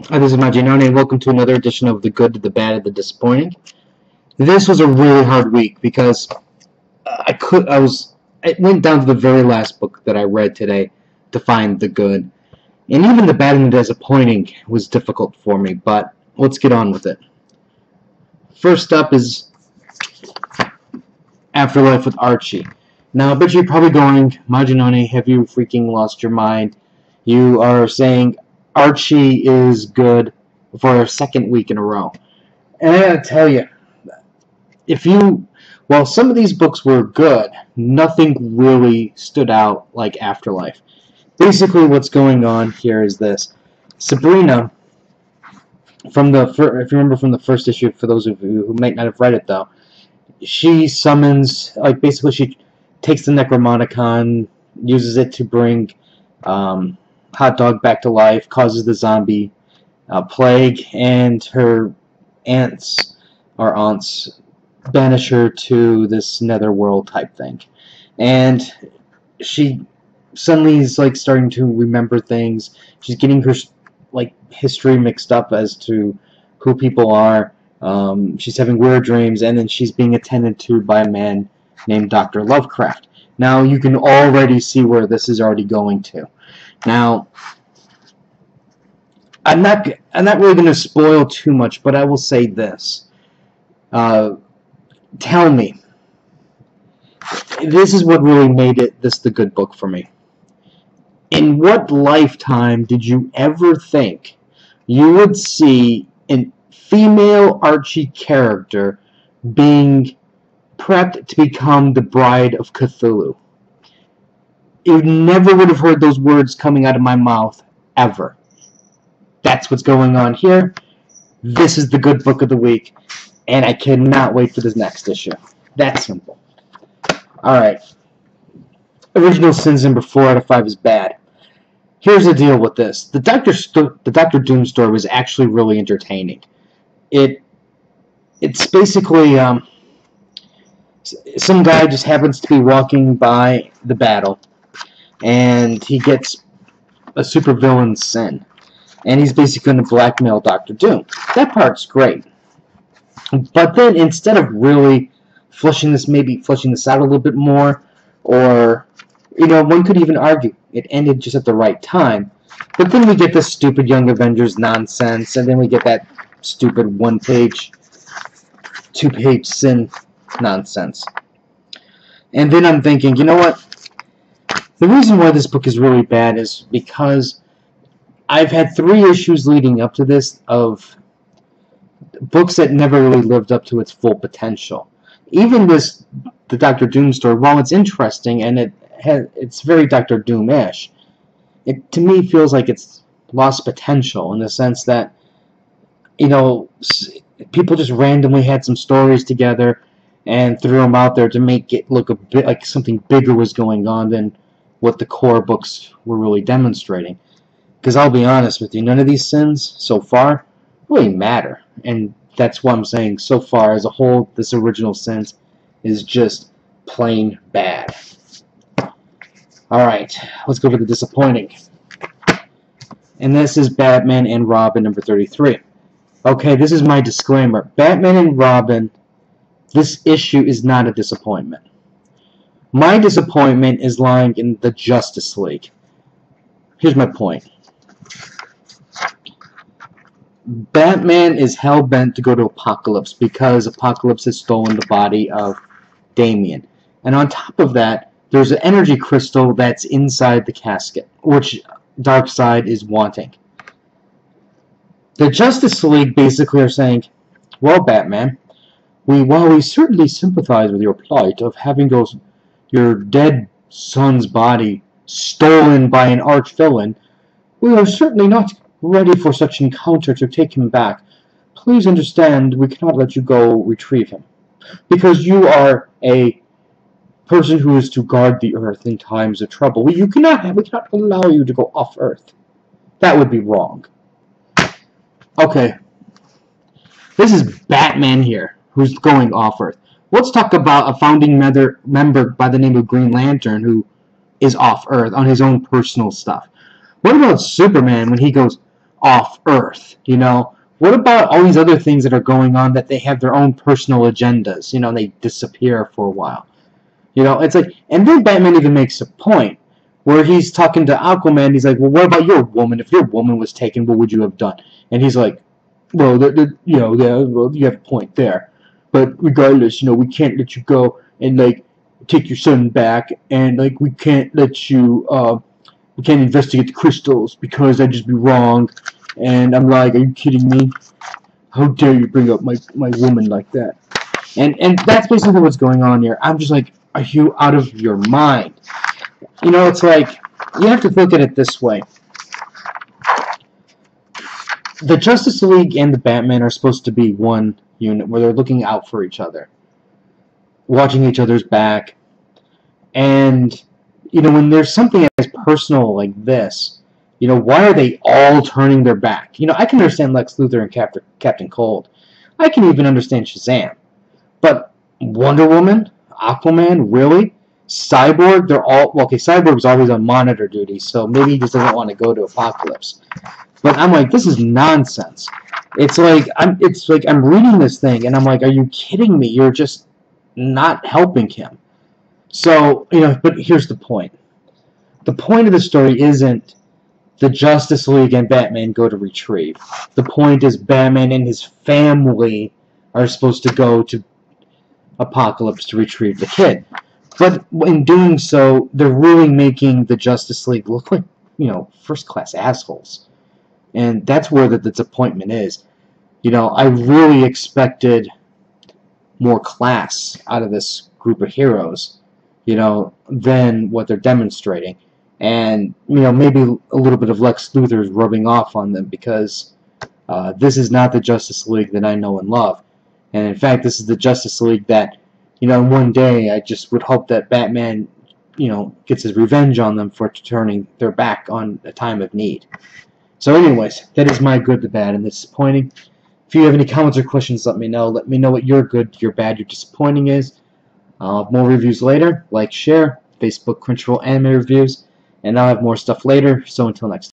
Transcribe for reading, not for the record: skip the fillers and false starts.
Hi, this is Maginone, and welcome to another edition of The Good, the Bad, and the Disappointing. This was a really hard week because it went down to the very last book that I read today to find the good. And even the bad and the disappointing was difficult for me, but let's get on with it. First up is Afterlife with Archie. Now, I bet you're probably going, Maginone, have you freaking lost your mind? You are saying Archie is good for a second week in a row. And I gotta tell you, while some of these books were good, nothing really stood out like Afterlife. Basically, what's going on here is this. Sabrina, if you remember from the first issue, for those of you who might not have read it though, she summons, basically she takes the Necromonicon, uses it to bring Hot Dog back to life, causes the zombie plague, and her aunts banish her to this netherworld type thing. And she suddenly is starting to remember things. She's getting her history mixed up as to who people are. She's having weird dreams, and then she's being attended to by a man named Dr. Lovecraft. Now you can already see where this is already going to. Now, I'm not really going to spoil too much, but I will say this. Tell me, this is what really made this the good book for me. In what lifetime did you ever think you would see a female Archie character being prepped to become the bride of Cthulhu? You never would have heard those words coming out of my mouth, ever. That's what's going on here. This is the good book of the week, and I cannot wait for this next issue. That simple. Alright. Original Sins number 4 out of 5 is bad. Here's the deal with this. The Dr. Doom story was actually really entertaining. It's basically some guy just happens to be walking by the battle, and he gets a supervillain's sin. And he's basically going to blackmail Dr. Doom. That part's great. But then instead of really fleshing this out a little bit more, or, one could even argue it ended just at the right time. But then we get this stupid Young Avengers nonsense, and then we get that stupid one-page, two-page sin nonsense. And then I'm thinking, you know what? The reason why this book is really bad is because I've had 3 issues leading up to this of books that never really lived up to its full potential. Even the Dr. Doom story, while it's interesting and it's very Dr. Doom-ish, it to me feels like it's lost potential in the sense that, people just randomly had some stories together and threw them out there to make it look a bit like something bigger was going on than what the core books were really demonstrating. Because I'll be honest with you, none of these sins so far really matter. And that's why I'm saying so far as a whole, this original sins is just plain bad. Alright, let's go for the disappointing. And this is Batman and Robin number 33. Okay, this is my disclaimer. Batman and Robin, this issue is not a disappointment. My disappointment is lying in the Justice League. Here's my point. Batman is hell-bent to go to Apocalypse because Apocalypse has stolen the body of Damian. And on top of that, there's an energy crystal that's inside the casket, which Darkseid is wanting. The Justice League basically are saying, well, Batman, while we certainly sympathize with your plight of having your dead son's body stolen by an arch-villain, we are certainly not ready for such encounter to take him back. Please understand, we cannot let you go retrieve him, because you are a person who is to guard the Earth in times of trouble. We cannot allow you to go off Earth. That would be wrong. Okay, this is Batman here, who's going off Earth. Let's talk about a founding member by the name of Green Lantern who is off Earth on his own personal stuff. What about Superman when he goes, off Earth, you know? What about all these other things that are going on that they have their own personal agendas, you know, and they disappear for a while? You know, it's like, and then Batman even makes a point where he's talking to Aquaman. He's like, well, what about your woman? If your woman was taken, what would you have done? And he's like, well, you know, well, you have a point there. But regardless, you know, we can't let you go and, like, take your son back, and, like, we can't let you, we can't investigate the crystals because that'd just be wrong. And I'm like, are you kidding me? How dare you bring up my woman like that? And that's basically what's going on here. I'm just like, are you out of your mind? You know, it's like, you have to look at it this way. The Justice League and the Batman are supposed to be one unit where they're looking out for each other, watching each other's back. And, you know, when there's something as personal like this, you know, why are they all turning their back? You know, I can understand Lex Luthor and Captain Cold. I can even understand Shazam. But Wonder Woman, Aquaman, really? Cyborg, they're all... Well, okay, Cyborg's always on monitor duty, so maybe he just doesn't want to go to Apocalypse. But I'm like, this is nonsense. It's like I'm reading this thing, and I'm like, are you kidding me? You're just not helping him. So, you know, but here's the point. The point of the story isn't the Justice League and Batman go to retrieve. The point is Batman and his family are supposed to go to Apocalypse to retrieve the kid. But in doing so, they're really making the Justice League look like, you know, first-class assholes. And that's where the disappointment is. You know, I really expected more class out of this group of heroes, you know, than what they're demonstrating. And, you know, maybe a little bit of Lex Luthor is rubbing off on them because this is not the Justice League that I know and love. And, in fact, this is the Justice League that, you know, one day I just would hope that Batman, you know, gets his revenge on them for turning their back on a time of need. So anyways, that is my good, the bad, and the disappointing. If you have any comments or questions, let me know. Let me know what your good, your bad, your disappointing is. I'll have more reviews later. Like, share, Facebook, Crunchyroll, anime reviews. And I'll have more stuff later. So until next time.